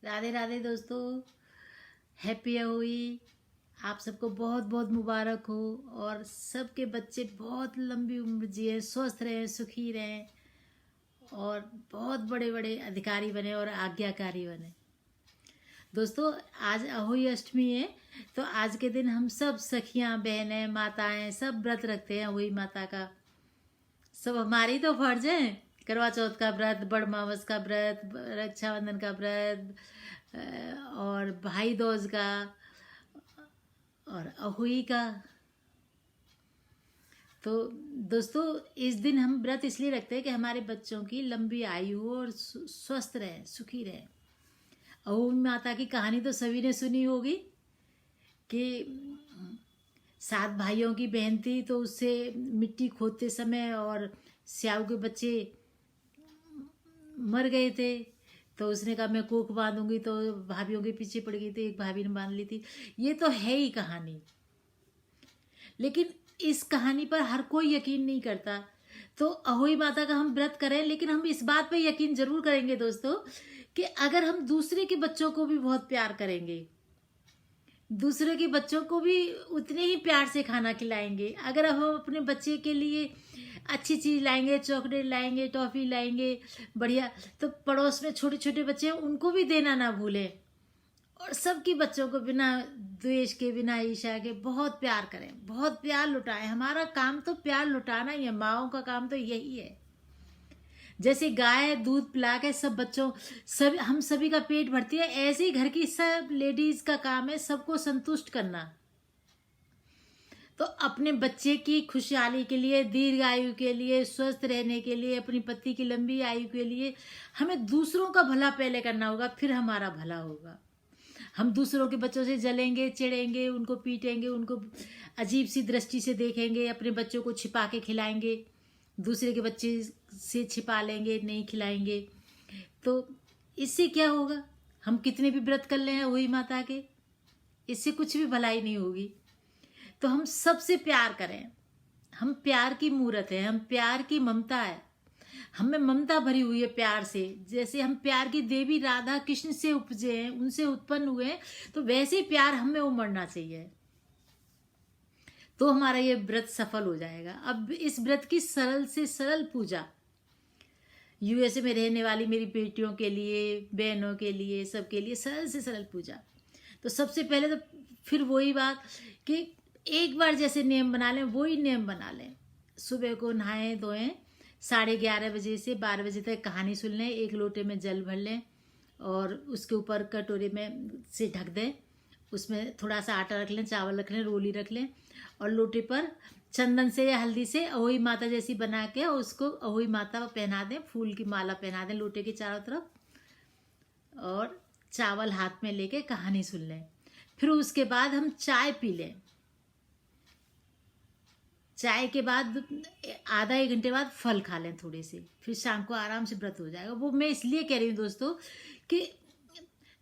राधे राधे दोस्तों, हैप्पी होली। आप सबको बहुत बहुत मुबारक हो और सबके बच्चे बहुत लंबी उम्र जिए, स्वस्थ रहें, सुखी रहें और बहुत बड़े बड़े अधिकारी बने और आज्ञाकारी बने। दोस्तों, आज अहोई अष्टमी है, तो आज के दिन हम सब सखियां, बहनें, माताएं सब व्रत रखते हैं अहोई माता का। सब हमारी तो फर्ज है, करवा चौथ का व्रत, बड़मावस का व्रत, रक्षाबंधन का व्रत और भाई दूज का और अहोई का। तो दोस्तों, इस दिन हम व्रत इसलिए रखते हैं कि हमारे बच्चों की लंबी आयु हो और स्वस्थ रहें, सुखी रहें। अहोई माता की कहानी तो सभी ने सुनी होगी कि 7 भाइयों की बहन थी, तो उससे मिट्टी खोदते समय और स्याऊ के बच्चे मर गए थे, तो उसने कहा मैं कोख बांधूंगी, तो भाभीयों के पीछे पड़ गई थी, एक भाभी ने बांध ली थी। ये तो है ही कहानी, लेकिन इस कहानी पर हर कोई यकीन नहीं करता। तो अहोई माता का हम व्रत करें, लेकिन हम इस बात पे यकीन जरूर करेंगे दोस्तों कि अगर हम दूसरे के बच्चों को भी बहुत प्यार करेंगे, दूसरे के बच्चों को भी उतने ही प्यार से खाना खिलाएंगे, अगर हम अपने बच्चे के लिए अच्छी चीज़ लाएंगे, चॉकलेट लाएंगे, टॉफ़ी लाएंगे बढ़िया, तो पड़ोस में छोटे छोटे बच्चे हैं उनको भी देना ना भूलें और सबके बच्चों को बिना द्वेष के, बिना ईर्ष्या के बहुत प्यार करें, बहुत प्यार लुटाएं। हमारा काम तो प्यार लुटाना ही है, माँओं का काम तो यही है। जैसे गाय दूध पिला के सब बच्चों, सब हम सभी का पेट भरती है, ऐसे ही घर की सब लेडीज का काम है सबको संतुष्ट करना। तो अपने बच्चे की खुशहाली के लिए, दीर्घ आयु के लिए, स्वस्थ रहने के लिए, अपनी पति की लंबी आयु के लिए हमें दूसरों का भला पहले करना होगा, फिर हमारा भला होगा। हम दूसरों के बच्चों से जलेंगे, चिढ़ेंगे, उनको पीटेंगे, उनको अजीब सी दृष्टि से देखेंगे, अपने बच्चों को छिपा के खिलाएंगे, दूसरे के बच्चे से छिपा लेंगे, नहीं खिलाएंगे, तो इससे क्या होगा? हम कितने भी व्रत कर लें वही माता के, इससे कुछ भी भलाई नहीं होगी। तो हम सबसे प्यार करें, हम प्यार की मूर्त है, हम प्यार की ममता है, हमें ममता भरी हुई है प्यार से। जैसे हम प्यार की देवी राधा कृष्ण से उपजे हैं, उनसे उत्पन्न हुए हैं, तो वैसे ही प्यार हमें उमड़ना चाहिए, तो हमारा ये व्रत सफल हो जाएगा। अब इस व्रत की सरल से सरल पूजा यूएसए में रहने वाली मेरी बेटियों के लिए, बहनों के लिए, सबके लिए सरल से सरल पूजा। तो सबसे पहले तो फिर वही बात कि एक बार जैसे नियम बना लें, वही नियम बना लें। सुबह को नहाएं धोएं, 11:30 बजे से 12 बजे तक कहानी सुन लें, एक लोटे में जल भर लें और उसके ऊपर कटोरे में से ढक दें, उसमें थोड़ा सा आटा रख लें, चावल रख लें, रोली रख लें और लोटे पर चंदन से या हल्दी से अहोई माता जैसी बना के उसको अहोई माता पहना दें, फूल की माला पहना दें लोटे के चारों तरफ और चावल हाथ में लेके कहानी सुन लें। फिर उसके बाद हम चाय पी लें। चाय के बाद आधा 1 घंटे बाद फल खा लें थोड़े से, फिर शाम को आराम से व्रत हो जाएगा। वो मैं इसलिए कह रही हूँ दोस्तों कि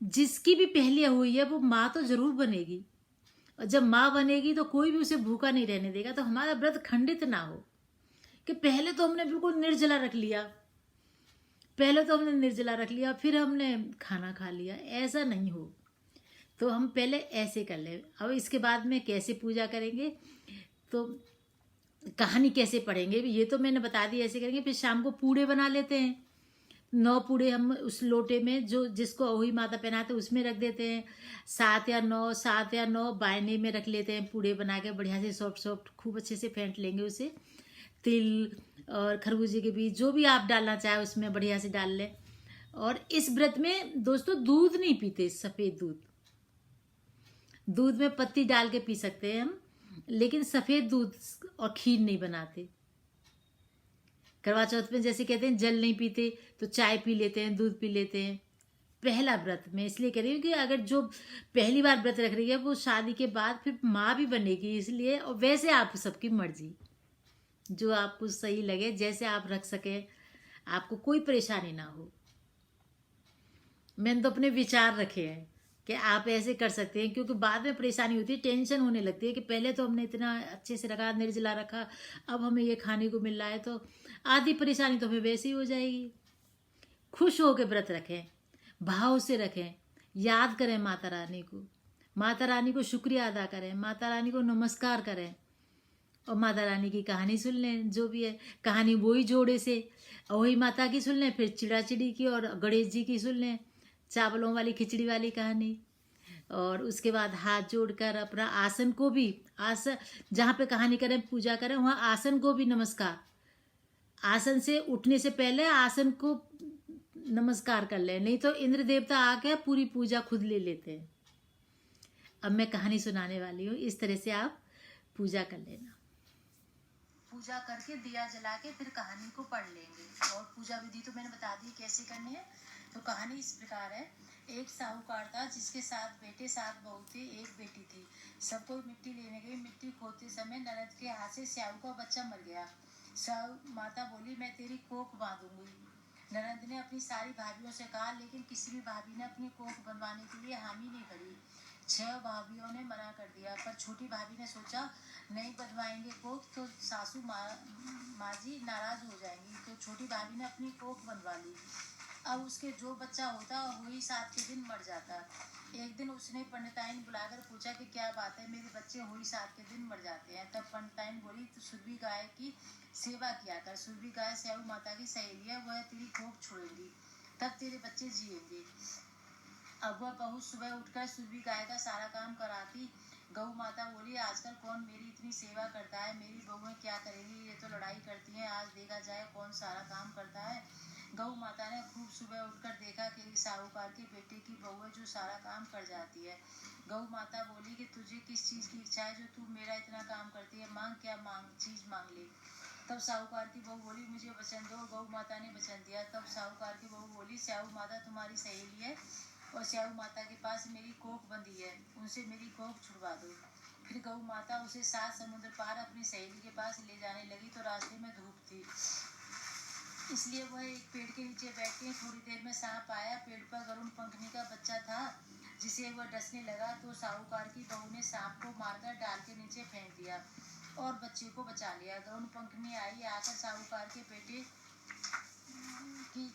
जिसकी भी पहली हुई है वो माँ तो जरूर बनेगी, और जब माँ बनेगी तो कोई भी उसे भूखा नहीं रहने देगा। तो हमारा व्रत खंडित ना हो कि पहले तो हमने बिल्कुल निर्जला रख लिया, फिर हमने खाना खा लिया, ऐसा नहीं हो। तो हम पहले ऐसे कर ले। अब इसके बाद में कैसे पूजा करेंगे, तो कहानी कैसे पढ़ेंगे ये तो मैंने बता दी, ऐसे करेंगे। फिर शाम को पूड़े बना लेते हैं, 9 पूड़े हम उस लोटे में जो जिसको अहोई माता पहनाते उसमें रख देते हैं। 7 या 9 बायने में रख लेते हैं पूड़े बना के, बढ़िया से सॉफ्ट खूब अच्छे से फेंट लेंगे उसे। तिल और खरबूजे के बीज जो भी आप डालना चाहे उसमें बढ़िया से डाल लें। और इस व्रत में दोस्तों दूध नहीं पीते, सफ़ेद दूध में पत्ती डाल के पी सकते हैं हम, लेकिन सफ़ेद दूध और खीर नहीं बनाते। करवा चौथ में जैसे कहते हैं जल नहीं पीते, तो चाय पी लेते हैं, दूध पी लेते हैं। पहला व्रत मैं इसलिए कह रही हूँ कि अगर जो पहली बार व्रत रख रही है वो शादी के बाद फिर माँ भी बनेगी, इसलिए। और वैसे आप सबकी मर्जी, जो आपको सही लगे, जैसे आप रख सके, आपको कोई परेशानी ना हो। मैंने तो अपने विचार रखे हैं कि आप ऐसे कर सकते हैं, क्योंकि बाद में परेशानी होती है, टेंशन होने लगती है कि पहले तो हमने इतना अच्छे से रखा, निर्जला रखा, अब हमें ये खाने को मिल रहा है, तो आधी परेशानी तो हमें वैसे ही हो जाएगी। खुश होकर व्रत रखें, भाव से रखें, याद करें माता रानी को, माता रानी को शुक्रिया अदा करें, माता रानी को नमस्कार करें और माता रानी की कहानी सुन लें। जो भी है कहानी वही जोड़े से, वही माता की सुन लें, फिर चिड़ा चिड़ी की और गणेश जी की सुन लें, चावलों वाली खिचड़ी वाली कहानी। और उसके बाद हाथ जोड़कर अपना आसन को भी, आसन जहाँ पे कहानी करें पूजा करें वहाँ आसन को भी नमस्कार, आसन से उठने से पहले आसन को नमस्कार कर लें, नहीं तो इंद्र देवता आके पूरी पूजा खुद ले लेते हैं। अब मैं कहानी सुनाने वाली हूँ, इस तरह से आप पूजा कर लेना। पूजा करके दिया जला के फिर कहानी को पढ़ लेंगे। और पूजा विधि तो मैंने बता दी कैसे करनी है। तो कहानी इस प्रकार है। एक साहूकार था जिसके 7 बेटे 7 बहू थे, एक बेटी थी। सब कोई मिट्टी लेने गई। मिट्टी खोदते समय ननद के हाथ से स्याऊ का बच्चा मर गया। स्याऊ माता बोली, मैं तेरी कोख बांधूंगी। ननद ने अपनी सारी भाभियों से कहा, लेकिन किसी भी भाभी ने अपनी कोख बनवाने के लिए हामी नहीं भरी। 6 भाभियों ने मना कर दिया, पर छोटी भाभी ने सोचा नहीं बनवाएंगे कोख तो सासू माँ जी नाराज हो जाएंगी। तो छोटी भाभी ने अपनी कोख बनवा ली। अब उसके जो बच्चा होता वही 7 के दिन मर जाता। एक दिन उसने पंडिताइन बुलाकर पूछा कि क्या बात है, मेरे बच्चे हुई 7 के दिन मर जाते हैं। तब पंडिताइन बोली, तो सुरभि गाय की सेवा किया कर। सुरभि गाय स्याऊ माता की सहेली है, वह तेरी कोख छोड़ेगी, तब तेरे बच्चे जिएंगे। अब वह बहू सुबह उठकर सुरभि गाय का सारा काम कराती। गऊ माता बोली, आजकल कौन मेरी इतनी सेवा करता है, मेरी बहुएं क्या करेगी, ये तो लड़ाई करती हैं, आज देखा जाए कौन सारा काम करता है। गऊ माता ने खूब सुबह उठकर देखा कि साहूकार के बेटे की बहू है जो सारा काम कर जाती है। गऊ माता बोली कि तुझे किस चीज़ की इच्छा है जो तू मेरा इतना काम करती है, मांग, क्या चीज़ मांग ले। तब साहूकार की बहू बोली, मुझे वचन दो। गऊ माता ने वचन दिया। तब साहूकार की बहू बोली, स्याऊ माता तुम्हारी सहेली है और स्याऊ माता के पास मेरी कोख बंधी है, उनसे मेरी कोख छुड़वा दो। फिर गऊ माता उसे 7 समुद्र पार अपनी सहेली के पास ले जाने लगी। तो रास्ते में धूप थी, इसलिए वह एक पेड़ के नीचे बैठी। थोड़ी देर में सांप आया। पेड़ पर गरुड़ पंखनी का बच्चा था जिसे वह डसने लगा। तो साहूकार की बहू ने सांप को मारकर डाल के नीचे फेंक दिया और बच्चे को बचा लिया। गरुड़ पंखनी आई, आकर साहूकार के बेटे की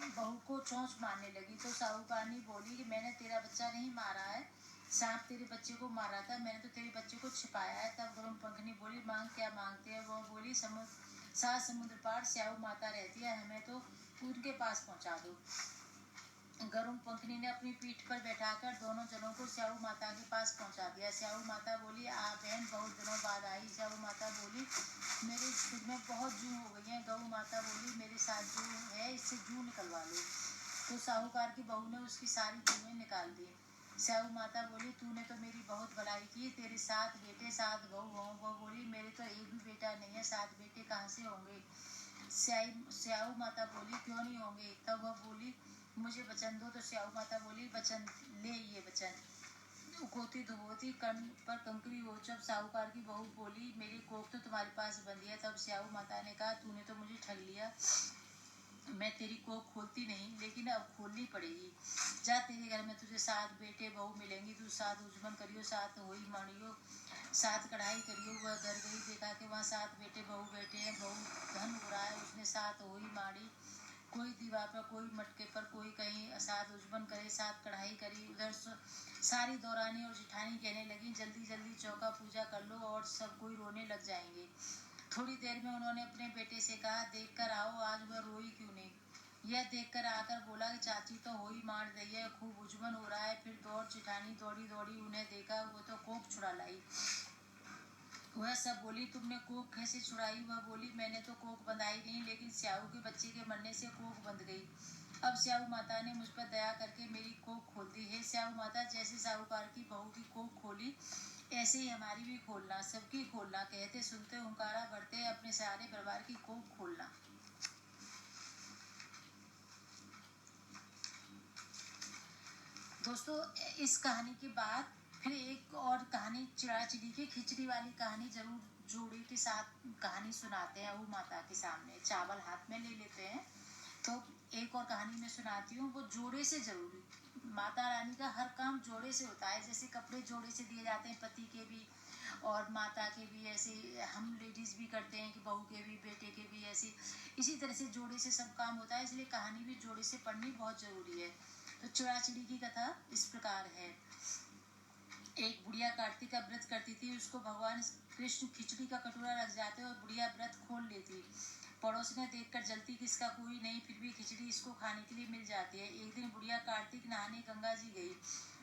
बहू को चोंच मारने लगी। तो साहूकारनी बोली कि मैंने तेरा बच्चा नहीं मारा है, सांप तेरे बच्चे को मारा था, मैंने तो तेरे बच्चे को छिपाया है। तब गरुड़ पंखनी बोली, मांग, क्या मांगते हैं। वह बोली, 7 समुद्र पार स्याऊ माता रहती है, हमें तो उनके पास पहुंचा दो। गरुड़ पंखनी ने अपनी पीठ पर बैठाकर दोनों जनों को स्याऊ माता के पास पहुंचा दिया। स्याऊ माता बोली, आ बहन, बहुत दिनों बाद आई। स्याऊ माता बोली, मेरे सिर में बहुत जू हो गई है। गऊ माता बोली, मेरे साथ जू है, इससे जू निकलवा लो। तो साहूकार की बहू ने उसकी सारी जूएं निकाल दी। स्याऊ माता बोली, तूने तो मेरी बहुत भलाई की, तेरे 7 बेटे 7 बहू हों। वह बोली, मेरे तो एक भी बेटा नहीं है, 7 बेटे कहाँ से होंगे। स्याऊ माता बोली, क्यों नहीं होंगे। तब वह बोली, मुझे वचन दो। तो स्याऊ माता बोली, वचन ले, ये वचन। उकोती धोती कण पर कंकरी हो। जब साहूकार की बहू बोली, मेरी कोख तो तुम्हारे पास बंधी है। तब स्याऊ माता ने कहा, तूने तो मुझे ठग लिया, मैं तेरी कोख खोलती नहीं, लेकिन अब खोलनी पड़ेगी। जा, तेरे घर में तुझे 7 बेटे बहू मिलेंगी, तू 7 उजमन करियो, 7 होई मानियो, 7 कढ़ाई करियो। वह घर गई, देखा कि वहाँ 7 बेटे बहू बैठे हैं। बहू धन हो रहा है, उसने 7 होई मारी, कोई दीवार पर, कोई मटके पर, कोई कहीं 7 उजमन करे, 7 कढ़ाई करी। उधर सारी दौरानी और जिठानी कहने लगी, जल्दी जल्दी चौका पूजा कर लो और सब कोई रोने लग जाएंगे। थोड़ी देर में उन्होंने अपने बेटे से कहा, देख कर आओ, आज वह रोई क्यों नहीं। यह देखकर आकर बोला कि चाची तो होई मार रही है, खूब उजमन हो रहा है। फिर जिठानी दौड़ी दौड़ी उन्हें देखा, वो तो कोख छुड़ा लाई। वह सब बोली, तुमने कोख कैसे छुड़ाई। वह बोली, मैंने तो कोख बंधाई नहीं, लेकिन स्याऊ के बच्चे के मरने से कोख बंध गई। अब स्याऊ माता ने मुझ पर दया करके मेरी कोख खोल दी है। स्याऊ माता, जैसे साहूकार की बहू की कोख खोली, ऐसे ही हमारी भी खोलना, सबकी खोलना। कहते सुनते हुंकारा भरते अपने सारे परिवार की कोख खोलना। दोस्तों, इस कहानी के बाद फिर एक और कहानी चिड़ा चिड़ी की खिचड़ी वाली कहानी जरूर जोड़ी के साथ कहानी सुनाते हैं। वो माता के सामने चावल हाथ में ले लेते हैं। तो एक और कहानी मैं सुनाती हूँ, वो जोड़े से जरूरी। माता रानी का हर काम जोड़े से होता है। जैसे कपड़े जोड़े से दिए जाते हैं, पति के भी और माता के भी, ऐसे हम लेडीज भी करते हैं कि बहू के भी, बेटे के भी, ऐसे इसी तरह से जोड़े से सब काम होता है। इसलिए कहानी भी जोड़े से पढ़नी बहुत जरूरी है। तो चुराचिड़ी की कथा इस प्रकार है। एक बुढ़िया कार्तिक का व्रत करती थी। उसको भगवान कृष्ण खिचड़ी का कटोरा रख जाते और बुढ़िया व्रत खोल लेती। पड़ोसी ने देखकर जलती कि इसका कोई नहीं, फिर भी खिचड़ी इसको खाने के लिए मिल जाती है। एक दिन बुढ़िया कार्तिक नहाने गंगा जी गई।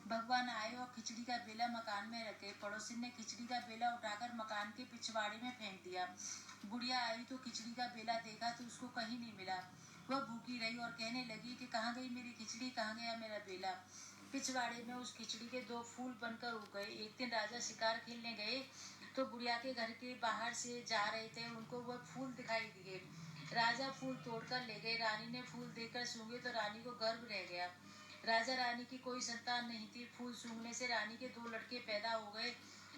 भगवान आए और खिचड़ी का बेला मकान में रखे। पड़ोसी ने खिचड़ी का बेला उठाकर मकान के पिछवाड़े में फेंक दिया। बुढ़िया आई तो खिचड़ी का बेला देखा तो उसको कहीं नहीं मिला। वह भूखी रही और कहने लगी कि कहाँ गई मेरी खिचड़ी, कहाँ गया मेरा बेला। पिछवाड़े में उस खिचड़ी के 2 फूल बनकर उग गए। एक दिन राजा शिकार खेलने गए तो बुढ़िया के घर के बाहर से जा रहे थे। उनको वह फूल दिखाई दिए। राजा फूल तोड़कर ले गए। रानी ने फूल देखकर सूंघे तो रानी को गर्व रह गया। राजा रानी की कोई संतान नहीं थी। फूल सूंघने से रानी के 2 लड़के पैदा हो गए।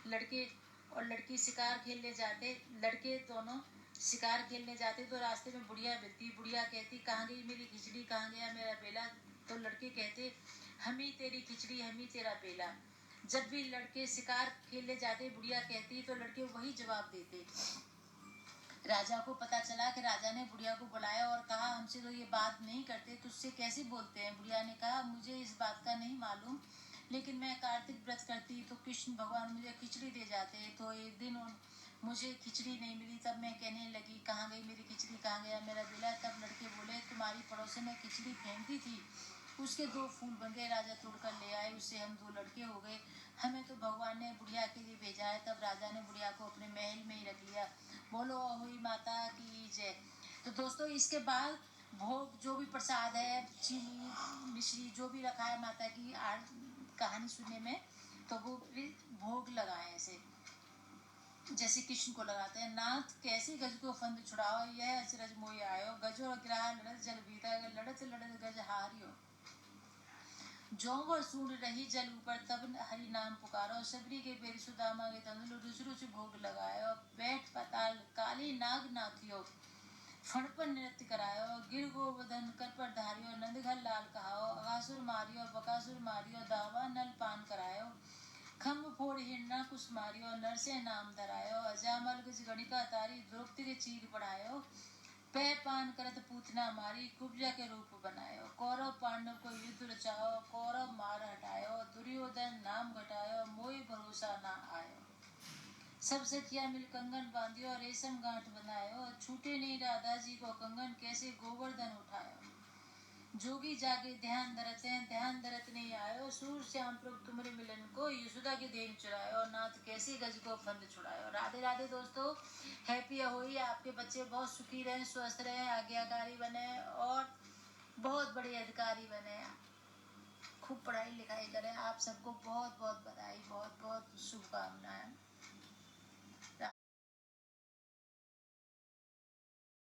लड़के और लड़की शिकार खेलने जाते। लड़के दोनों शिकार खेलने जाते तो रास्ते में बुढ़िया मिलती। बुढ़िया कहती कहाँ गई मेरी खिचड़ी, कहाँ गया मेरा बेला। तो लड़के कहते हम ही तेरी खिचड़ी, हम ही तेरा बेला। जब भी लड़के शिकार खेलने जाते बुढ़िया कहती तो लड़के वही जवाब देते। राजा को पता चला कि राजा ने बुढ़िया को बुलाया और कहा हमसे तो ये बात नहीं करते, तुझसे कैसे बोलते हैं। बुढ़िया ने कहा मुझे इस बात का नहीं मालूम, लेकिन मैं कार्तिक व्रत करती तो कृष्ण भगवान मुझे खिचड़ी दे जाते। तो एक दिन मुझे खिचड़ी नहीं मिली, तब मैं कहने लगी कहाँ गई मेरी खिचड़ी, कहाँ गया मेरा बेला। तब लड़के बोले तुम्हारी पड़ोसी ने खिचड़ी फेंक दी थी, उसके 2 फूल बन गए, राजा तोड़कर ले आए, उससे हम 2 लड़के हो गए। हमें तो भगवान ने बुढ़िया के लिए भेजा है। तब राजा ने बुढ़िया को अपने महल में ही रख लिया। बोलो हुई माता की जय। तो दोस्तों इसके बाद भोग जो भी प्रसाद है, चीनी मिश्री जो भी रखा है माता की कहानी सुनने में, तो वो भी भोग लगाए ऐसे जैसे कृष्ण को लगाते हैं। नाथ कैसे गज को फंद छुड़ाओ, यह अचरज मोहि आयो। गजो ग्रह लड़त जल भीतर, लड़त लड़त गज हारियो। जो वो सूंड रही जल ऊपर, तब हरि नाम पुकारो। सबरी के बेर सुदामा के तंदुल, रुचि रुचि भोग लगायो। बैठ पाताल काली नाग नाथियो, फण पर नृत्य करायो। गिर गोवर्धन कर पर धारियो, नंदघर लाल कहाओ। अगासुर मारियो बकासुर मारियो, दावा नल पान करायो। खम्भ फोड़ हिरना कुश मारियो, नरसे नाम धरायो। अजामल गज गणिका तारी, द्रौपदी के चीर बढ़ायो। पै पान करत पूतना मारी, कुब्जा के रूप बनायो। कौरव पांडव को युद्ध रचाओ, कौरव मार हटायो। दुर्योधन नाम घटायो, मोहि भरोसा ना आयो। सब सखिया मिल कंगन बांधियो, रेशम गांठ बनायो। छूटे नहीं राधा जी को कंगन, कैसे गोवर्धन उठायो। जोगी जागे ध्यान धरत हैं, ध्यान धरत नहीं आयो। सूर श्याम प्रभु तुम्हारे मिलन को, यशोदा की देन चुरायो। नाथ कैसे गज को फंद छुड़ायो। राधे राधे दोस्तों, हैप्पी होली। आपके बच्चे बहुत सुखी रहें, स्वस्थ रहें, आज्ञाकारी बने और बहुत बड़े अधिकारी बने। खूब पढ़ाई लिखाई करें। आप सबको बहुत बहुत बधाई, बहुत बहुत शुभकामनाएं।